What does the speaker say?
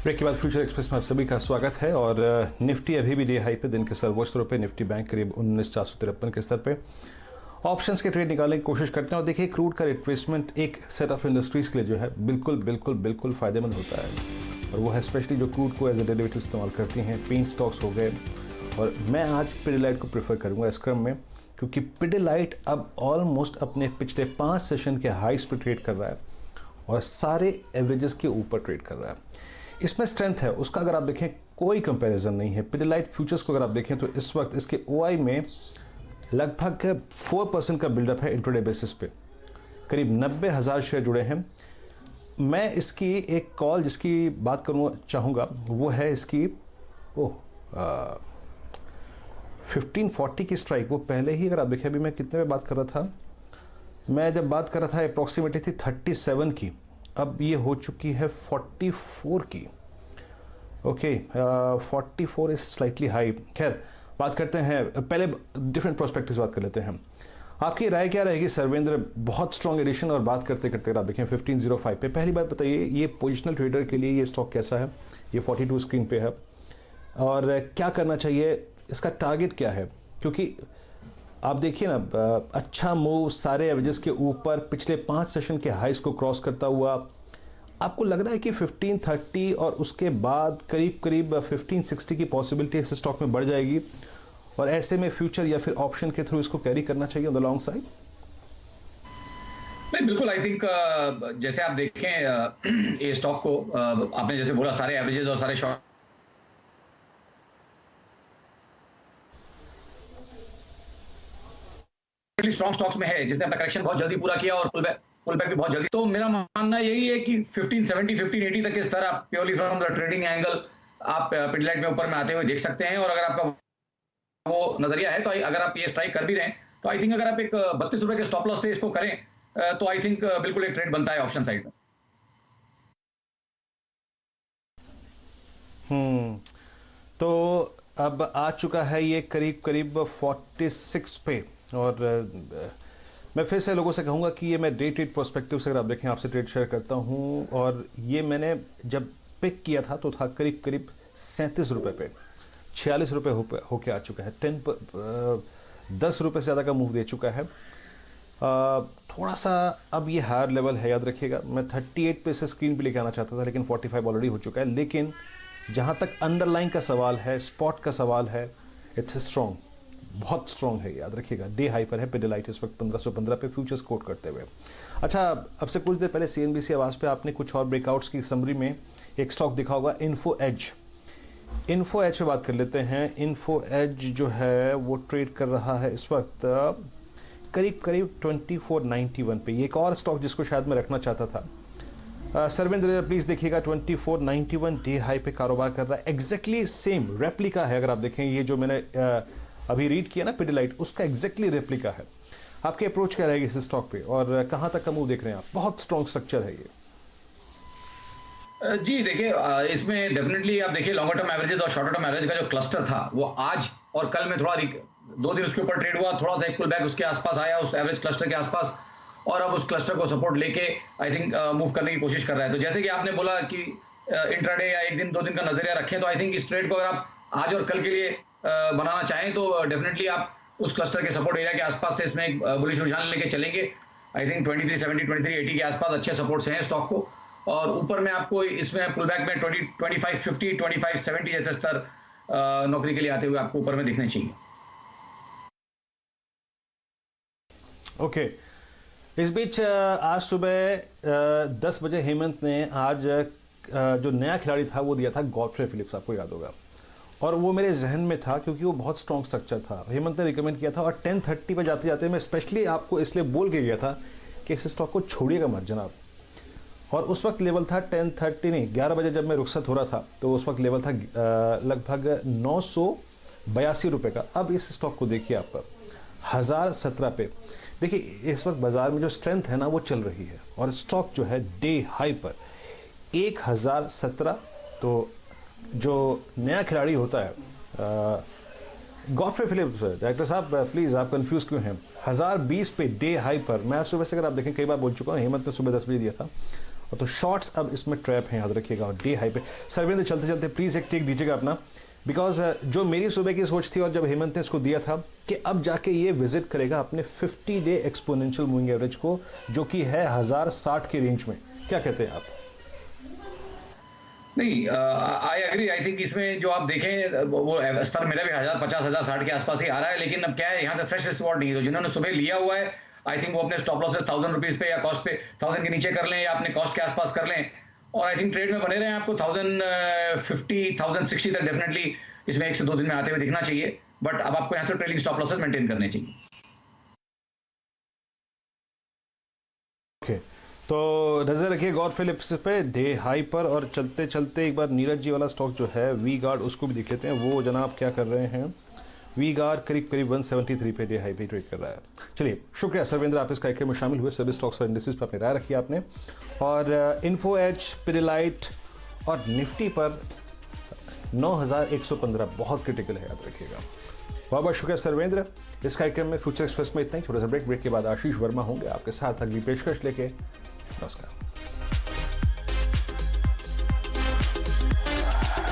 Break के बाद future express में आप सभी का स्वागत है। और निफ्टी अभी भी डे हाई पे, दिन के सर्वोच्च स्तरों पे निफ्टी बैंक करीब 19,453 के स्तर पे ऑप्शंस के ट्रेड निकालने की कोशिश करते हैं। और देखिए, क्रूड का रिट्रेसमेंट एक सेट ऑफ इंडस्ट्रीज के लिए जो है बिल्कुल फायदेमंद होता है, और वो है स्पेशली जो क्रूड को एज ए डेरिवेटिव इस्तेमाल करती हैं। पेंट स्टॉक्स हो गए, और मैं आज पिडिलाइट को प्रेफर करूँगा इस क्रम में, क्योंकि पिडिलाइट अब ऑलमोस्ट अपने पिछले 5 सेशन के हाइस पर ट्रेड कर रहा है और सारे एवरेजेस के ऊपर ट्रेड कर रहा है। इसमें स्ट्रेंथ है उसका, अगर आप देखें कोई कंपैरिजन नहीं है। पिडिलाइट फ्यूचर्स को अगर आप देखें तो इस वक्त इसके ओआई में लगभग 4% का बिल्डअप है इंट्राडे बेसिस पे। करीब 90,000 शेयर जुड़े हैं। मैं इसकी एक कॉल जिसकी बात करूँ चाहूँगा वो है इसकी 1540 की स्ट्राइक। वो पहले ही, अगर आप देखें, अभी मैं कितने में बात कर रहा था, मैं जब बात कर रहा था अप्रॉक्सीमेटली थी 37 की, अब ये हो चुकी है 44 की। Okay, 44 is slightly high. खैर, बात करते हैं, पहले डिफरेंट प्रोस्पेक्टिव्स बात कर लेते हैं। आपकी राय क्या रहेगी सर्वेंद्र? बहुत स्ट्रॉन्ग एडिशन, और बात करते करते आप देखें 1505 पे। पहली बात बताइए, ये पोजिशनल ट्रेडर के लिए ये स्टॉक कैसा है? ये 42 स्क्रीन पे है, और क्या करना चाहिए? इसका टारगेट क्या है? क्योंकि आप देखिए ना, अच्छा मूव सारे एवरेजेस के ऊपर पिछले 5 सेशन के हाइस को क्रॉस करता हुआ। आपको लग रहा है कि 1530 और उसके बाद करीब 1560 की पॉसिबिलिटी इस स्टॉक में बढ़ जाएगी, और ऐसे में फ्यूचर या फिर ऑप्शन के थ्रू इसको कैरी करना चाहिए ऑन द लॉन्ग साइड? नहीं, बिल्कुल। आई थिंक जैसे आप देखें ये स्टॉक को, आपने जैसे बोला सारे एवरेजेस और सारे शॉर्ट स्ट्रॉन्ग स्टॉक्स में है, जिसने अपना करेक्शन बहुत जल्दी पूरा किया और पुल बैक भी बहुत जल्दी। तो मेरा मानना यही है कि 1570 1580 तक के स्तर आप purely from the trading angle आप पिडिलाइट में ऊपर में आते हुए देख सकते हैं। और अगर आपका वो नजरिया है तो अगर आप ये स्ट्राइक कर भी रहे हैं तो आई थिंक अगर आप एक 32 रुपए के स्टॉप लॉस से इसको करें तो आई थिंक बिल्कुल एक ट्रेड बनता है ऑप्शन साइड में। तो अब आ चुका है ये करीब 46 पे, और मैं फिर से लोगों से कहूँगा कि ये मैं डे ट्रेड प्रोस्पेक्टिव से, अगर आप देखें, आपसे ट्रेड शेयर करता हूँ। और ये मैंने जब पिक किया था तो था करीब 37 रुपये पे, 46 रुपये होके आ चुका है। 10 रुपये से ज़्यादा का मूव दे चुका है। थोड़ा सा अब ये हायर लेवल है, याद रखिएगा। मैं 38 पे इसे स्क्रीन पे लेके आना चाहता था, लेकिन 45 ऑलरेडी हो चुका है। लेकिन जहाँ तक अंडरलाइन का सवाल है, स्पॉट का सवाल है, इट्स स्ट्रॉन्ग, बहुत स्ट्रॉन्ग है, याद रखिएगा। डे हाई पर है पिडिलाइट इस वक्त 1515 पे फ्यूचर्स कोट करते हुए। अच्छा, अब से कुछ देर पहले CNBC आवाज़ पे आपने कुछ और ब्रेकआउट्स की समरी में एक स्टॉक दिखा होगा, इन्फो एज पे बात कर लेते हैं। इन्फो एज जो है वो ट्रेड कर रहा है इस वक्त करीब 2491 पे। ये एक और स्टॉक जिसको शायद मैं रखना चाहता था। सर्वेंद्र प्लीज़ देखिएगा, 2491 डे हाई पे कारोबार कर रहा है। एग्जैक्टली सेम रेप्लिका है, अगर आप देखें ये जो मैंने अभी रीड किया ना पिडिलाइट, उसका एग्जैक्टली रेप्लिका है। आपकी अप्रोच क्या रहेगी इस स्टॉक पे, और कहाँ तक का मूव देख रहे हैं आप? बहुत स्ट्रॉन्ग स्ट्रक्चर है ये। जी देखिए, इसमें डेफिनेटली आप देखिए लॉन्गर टर्म एवरेजेस और शॉर्टर टर्म एवरेज का जो क्लस्टर था वो आज और कल में थोड़ा 2 दिन उसके ऊपर ट्रेड हुआ, थोड़ा सा एक पुल बैक उसके आसपास आया, उस एवरेज क्लस्टर के आसपास, और अब उस क्लस्टर को सपोर्ट लेके आई थिंक मूव करने की कोशिश कर रहा है। तो जैसे कि आपने बोला कि इंट्राडे या 1 दिन 2 दिन का नजरिया रखें, तो आई थिंक इस ट्रेड को अगर आप आज और कल के लिए बनाना चाहें तो डेफिनेटली आप उस क्लस्टर के सपोर्ट एरिया के आसपास से इसमें एक बुलिश रुझान लेके चलेंगे। आई थिंक 2370 2380 के आसपास अच्छे सपोर्ट्स हैं स्टॉक को, और ऊपर में आपको इसमें पुल बैक में 2550 2570 जैसे स्तर नौकरी के लिए आते हुए आपको ऊपर में दिखने चाहिए। ओके, इस बीच आज सुबह 10 बजे हेमंत ने आज जो नया खिलाड़ी था वो दिया था गॉडफ्रे फिलिप्स, आपको याद होगा। और वो मेरे जहन में था क्योंकि वो बहुत स्ट्रॉन्ग स्ट्रक्चर था, हेमंत ने रिकमेंड किया था। और 1030 पे जाते जाते मैं स्पेशली आपको इसलिए बोल के गया था कि इस स्टॉक को छोड़िएगा मत जनाब। और उस वक्त लेवल था 1030 नहीं, 11 बजे जब मैं रुखसत हो रहा था तो उस वक्त लेवल था लगभग 982 रुपये का। अब इस स्टॉक को देखिए आप 1017 पे। देखिए, इस वक्त बाजार में जो स्ट्रेंथ है ना वो चल रही है, और स्टॉक जो है डे हाई पर 1017। तो जो नया खिलाड़ी होता है गॉडफ्रे फिलिप्स, डायरेक्टर साहब प्लीज़ आप कंफ्यूज क्यों हैं? 1020 पे डे हाई पर। मैं सुबह से, अगर आप देखें, कई बार बोल चुका हूँ, हेमंत ने सुबह 10 बजे दिया था और तो शॉर्ट्स अब इसमें ट्रैप हैं, याद रखिएगा। और डे हाई पे सर्वेंद्र चलते चलते प्लीज़ एक टेक दीजिएगा अपना, बिकॉज जो मेरी सुबह की सोच थी और जब हेमंत ने इसको दिया था कि अब जाके ये विजिट करेगा अपने 50 डे एक्सपोनेंशियल मूविंग एवरेज को, जो कि है 1060 के रेंज में। क्या कहते हैं आप? नहीं, आई एग्री। आई थिंक इसमें जो आप देखें वो स्तर मेरा भी 1050 1060 के आसपास ही आ रहा है, लेकिन अब क्या है, यहाँ से फ्रेश रिवॉर्ड नहीं है। तो जिन्होंने सुबह लिया हुआ है, आई थिंक वो अपने स्टॉप लॉसेस 1000 रुपीज पे या कॉस्ट पे 1000 के नीचे कर लें या अपने कॉस्ट के आसपास कर लें, और आई थिंक ट्रेड में बने रहे। आपको 1050 1060 तक डेफिनेटली इसमें 1 से 2 दिन में आते हुए दिखना चाहिए, बट अब आपको यहाँ से ट्रेलिंग स्टॉप लॉसेस मेंटेन करने चाहिए। ओके, तो नजर रखिए गौर फिलिप्स पे डे हाई पर। और चलते चलते एक बार नीरज जी वाला स्टॉक जो है वी गार्ड, उसको भी देख लेते हैं। वो जनाब क्या कर रहे हैं? वी गार्ड करीब करीब 173 पे डे हाई पे ट्रेड कर रहा है। चलिए, शुक्रिया सर्वेंद्र, आप इस कार्यक्रम में शामिल हुए। सभी स्टॉक्स और इंडेक्सेस पर अपनी राय रखी आपने। और इन्फो एज, पिडिलाइट और निफ्टी पर 9115 बहुत क्रिटिकल है, याद रखिएगा। बहुत बहुत शुक्रिया सर्वेंद्र। इस कार्यक्रम में फ्यूचर एक्सप्रेस में इतना ही। छोटा सा ब्रेक के बाद आशीष वर्मा होंगे आपके साथ अगली पेशकश लेके। नमस्कार।